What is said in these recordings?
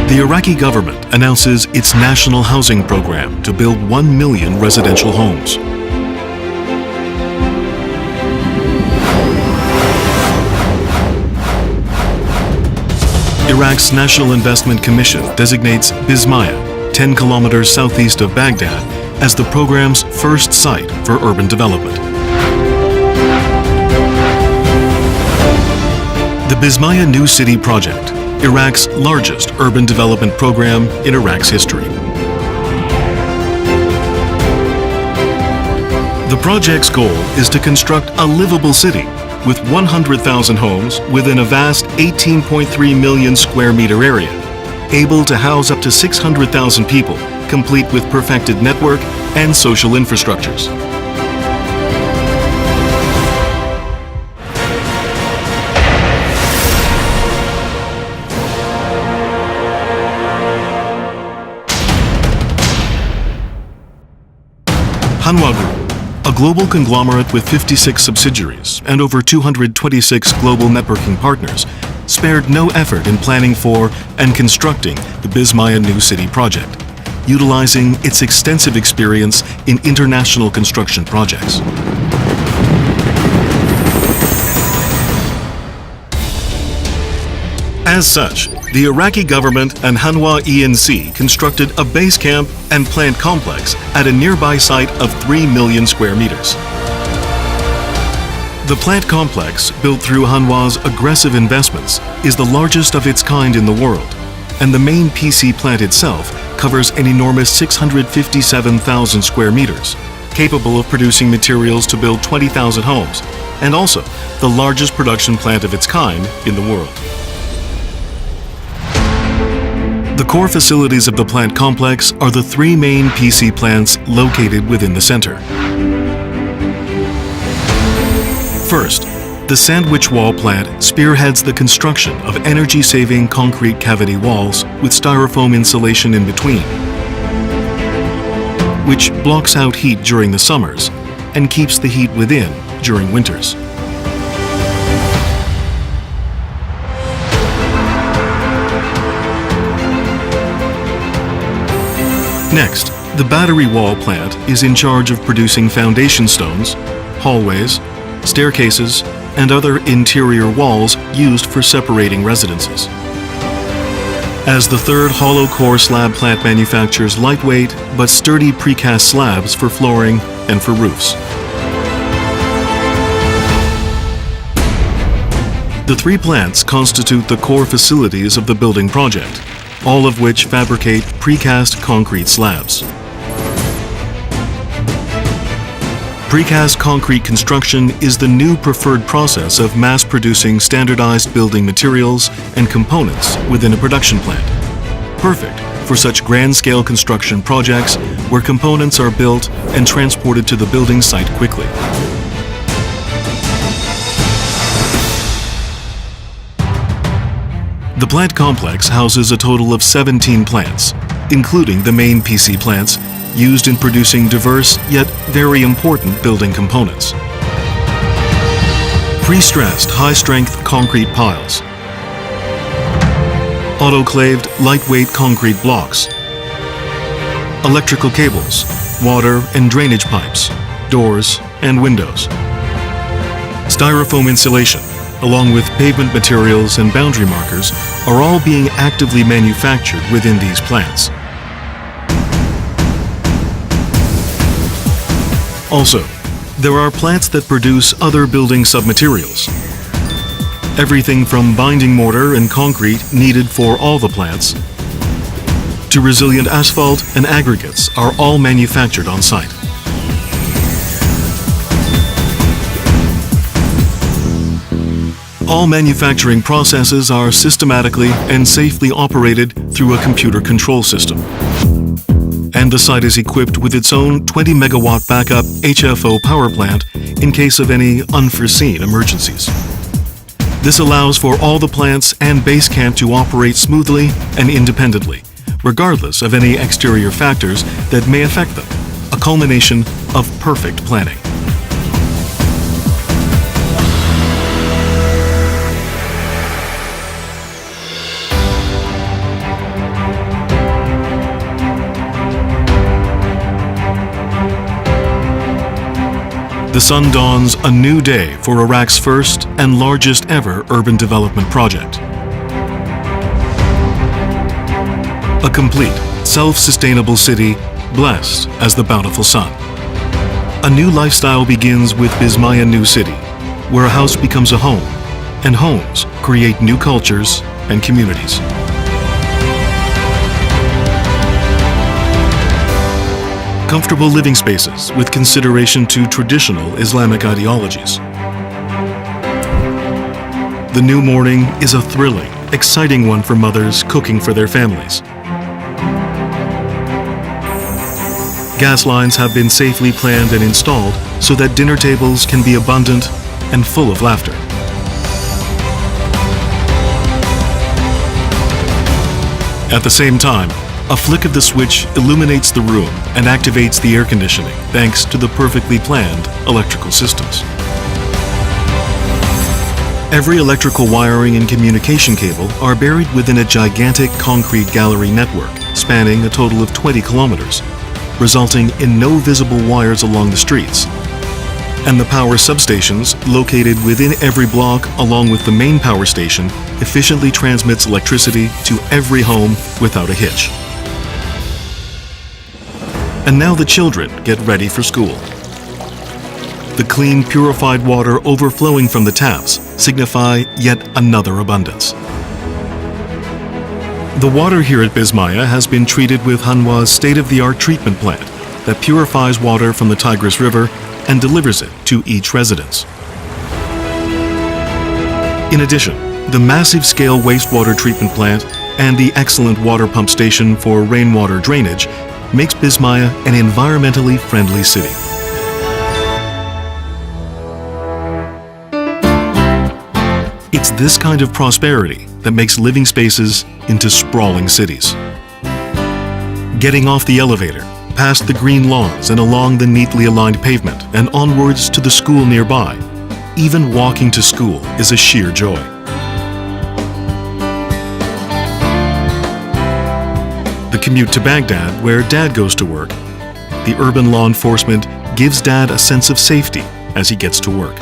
The Iraqi government announces its national housing program to build 1 million residential homes. Iraq's National Investment Commission designates Bismayah, 10 kilometers southeast of Baghdad, as the program's first site for urban development. The Bismayah New City project, Iraq's largest urban development program in Iraq's history. The project's goal is to construct a livable city with 100,000 homes within a vast 18.3 million square meter area, able to house up to 600,000 people, complete with perfected network and social infrastructures. Hanwha Group, a global conglomerate with 56 subsidiaries and over 226 global networking partners, spared no effort in planning for and constructing the Bismayah New City project, utilizing its extensive experience in international construction projects. As such, the Iraqi government and Hanwha ENC constructed a base camp and plant complex at a nearby site of 3 million square meters. The plant complex, built through Hanwha's aggressive investments, is the largest of its kind in the world, and the main PC plant itself covers an enormous 657,000 square meters, capable of producing materials to build 20,000 homes, and also the largest production plant of its kind in the world. The core facilities of the plant complex are the 3 main PC plants located within the center. First, the sandwich wall plant spearheads the construction of energy-saving concrete cavity walls with styrofoam insulation in between, which blocks out heat during the summers and keeps the heat within during winters. Next, the battery wall plant is in charge of producing foundation stones, hallways, staircases, and other interior walls used for separating residences. As the third hollow core slab plant manufactures lightweight but sturdy precast slabs for flooring and for roofs. The 3 plants constitute the core facilities of the building project, all of which fabricate precast concrete slabs. Precast concrete construction is the new preferred process of mass-producing standardized building materials and components within a production plant, perfect for such grand-scale construction projects where components are built and transported to the building site quickly. The plant complex houses a total of 17 plants, including the main PC plants, used in producing diverse yet very important building components. Pre-stressed high-strength concrete piles, autoclaved lightweight concrete blocks, electrical cables, water and drainage pipes, doors and windows, styrofoam insulation, along with pavement materials and boundary markers, are all being actively manufactured within these plants. Also, there are plants that produce other building submaterials. Everything from binding mortar and concrete needed for all the plants, to resilient asphalt and aggregates are all manufactured on site. All manufacturing processes are systematically and safely operated through a computer control system. And the site is equipped with its own 20 megawatt backup HFO power plant in case of any unforeseen emergencies. This allows for all the plants and base camp to operate smoothly and independently, regardless of any exterior factors that may affect them, a culmination of perfect planning. the sun dawns a new day for Iraq's first and largest ever urban development project. A complete, self-sustainable city blessed as the bountiful sun. A new lifestyle begins with Bismayah New Ctiy, where a house becomes a home, and homes create new cultures and communities. Comfortable living spaces with consideration to traditional Islamic ideologies. The new morning is a thrilling, exciting one for mothers cooking for their families. Gas lines have been safely planned and installed so that dinner tables can be abundant and full of laughter. At the same time, a flick of the switch illuminates the room and activates the air conditioning thanks to the perfectly planned electrical systems. Every electrical wiring and communication cable are buried within a gigantic concrete gallery network spanning a total of 20 kilometers, resulting in no visible wires along the streets. And the power substations, located within every block along with the main power station, efficiently transmits electricity to every home without a hitch. And now the children get ready for school. The clean, purified water overflowing from the taps signify yet another abundance. The water here at Bismayah has been treated with Hanwha's state-of-the-art treatment plant that purifies water from the Tigris River and delivers it to each residence. In addition, the massive-scale wastewater treatment plant and the excellent water pump station for rainwater drainage makes Bismayah an environmentally friendly city. It's this kind of prosperity that makes living spaces into sprawling cities. Getting off the elevator, past the green lawns and along the neatly aligned pavement and onwards to the school nearby, even walking to school is a sheer joy. The commute to Baghdad, where Dad goes to work. The urban law enforcement gives Dad a sense of safety as he gets to work.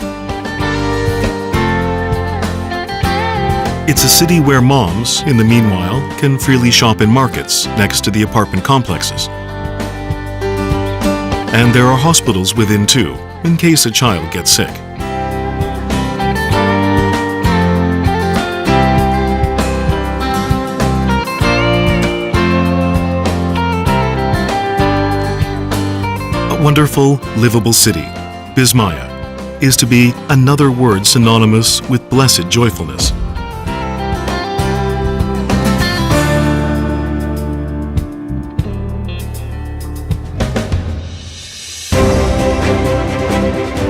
It's a city where moms, in the meanwhile, can freely shop in markets next to the apartment complexes. And there are hospitals within too, in case a child gets sick. A wonderful, livable city, Bismayah, is to be another word synonymous with blessed joyfulness.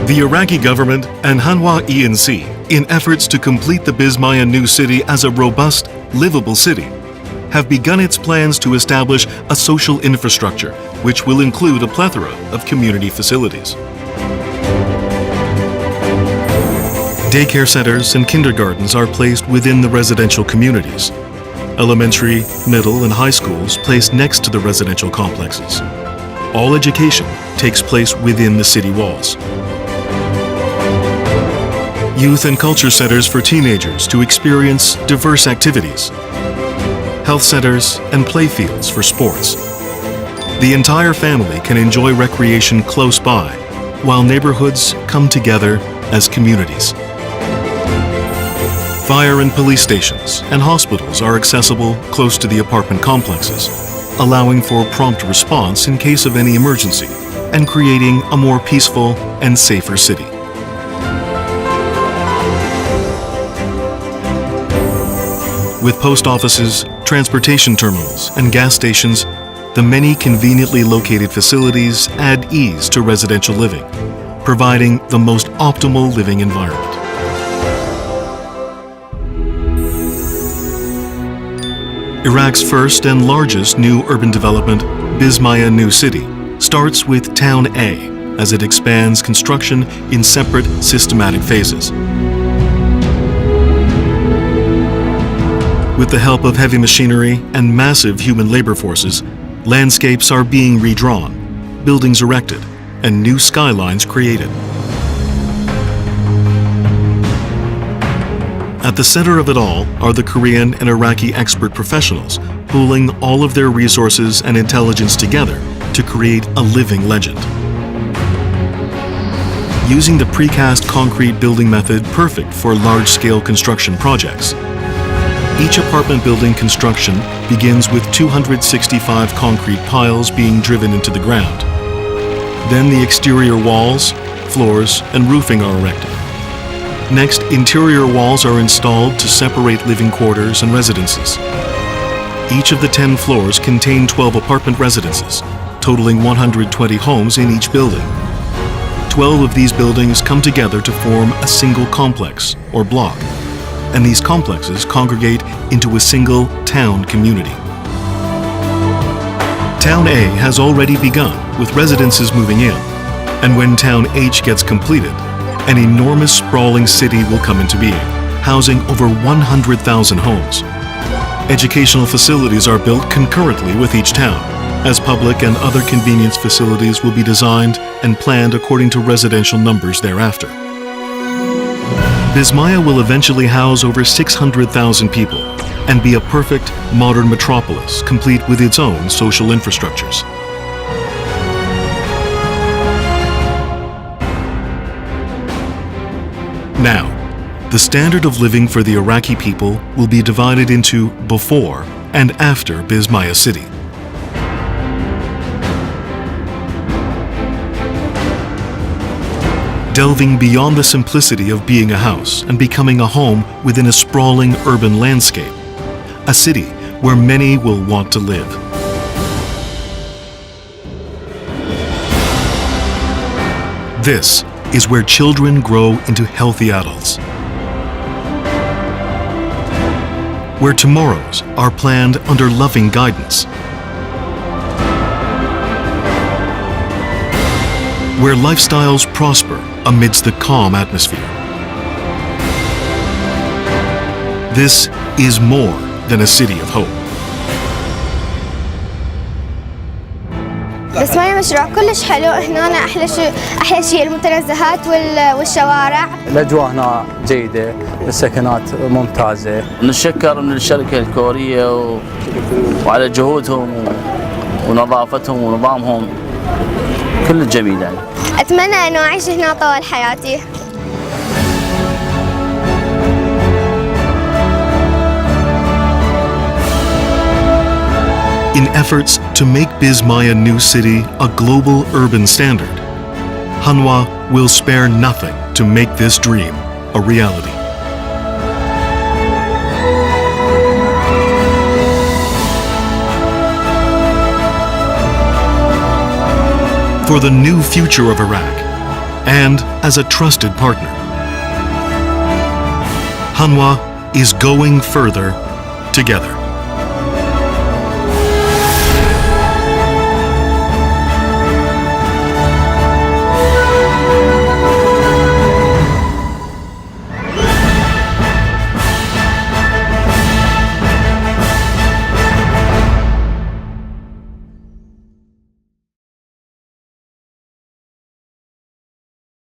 The Iraqi government and Hanwha ENC, in efforts to complete the Bismayah New Ctiy as a robust, livable city, have begun its plans to establish a social infrastructure which will include a plethora of community facilities. Daycare centers and kindergartens are placed within the residential communities. Elementary, middle, and high schools placed next to the residential complexes. All education takes place within the city walls. Youth and culture centers for teenagers to experience diverse activities. Health centers and playfields for sports. The entire family can enjoy recreation close by, while neighborhoods come together as communities. Fire and police stations and hospitals are accessible close to the apartment complexes, allowing for prompt response in case of any emergency and creating a more peaceful and safer city. With post offices, transportation terminals, and gas stations, the many conveniently located facilities add ease to residential living, providing the most optimal living environment. Iraq's first and largest new urban development, Bismayah New Ctiy, starts with Town A as it expands construction in separate, systematic phases. With the help of heavy machinery and massive human labor forces, landscapes are being redrawn, buildings erected, and new skylines created. At the center of it all are the Korean and Iraqi expert professionals, pooling all of their resources and intelligence together to create a living legend. Using the precast concrete building method perfect for large-scale construction projects. Each apartment building construction begins with 265 concrete piles being driven into the ground. Then the exterior walls, floors, and roofing are erected. Next, interior walls are installed to separate living quarters and residences. Each of the 10 floors contain 12 apartment residences, totaling 120 homes in each building. 12 of these buildings come together to form a single complex, or block, and these complexes congregate into a single town community. Town A has already begun, with residences moving in, and when Town H gets completed, an enormous sprawling city will come into being, housing over 100,000 homes. Educational facilities are built concurrently with each town, as public and other convenience facilities will be designed and planned according to residential numbers thereafter. Bismayah will eventually house over 600,000 people and be a perfect modern metropolis, complete with its own social infrastructures. Now, the standard of living for the Iraqi people will be divided into before and after Bismayah City. Delving beyond the simplicity of being a house and becoming a home within a sprawling urban landscape, a city where many will want to live. This is where children grow into healthy adults, where tomorrows are planned under loving guidance, where lifestyles prosper amidst the calm atmosphere. This is more than a city of hope. بسماية مشروع كلش حلو. هنا أحلى شيء المتنزهات والشوارع. الأجواء هنا جيدة، السكنات ممتازة. نشكر من الشركة الكورية وعلى جهودهم ونظافتهم ونظامهم كل جميل يعني. أتمنى أنه أعيش هنا طوال حياتي. In efforts to make Bismayah New City a global urban standard, Hanwha will spare nothing to make this dream a reality. For the new future of Iraq, and as a trusted partner, Hanwha is going further together.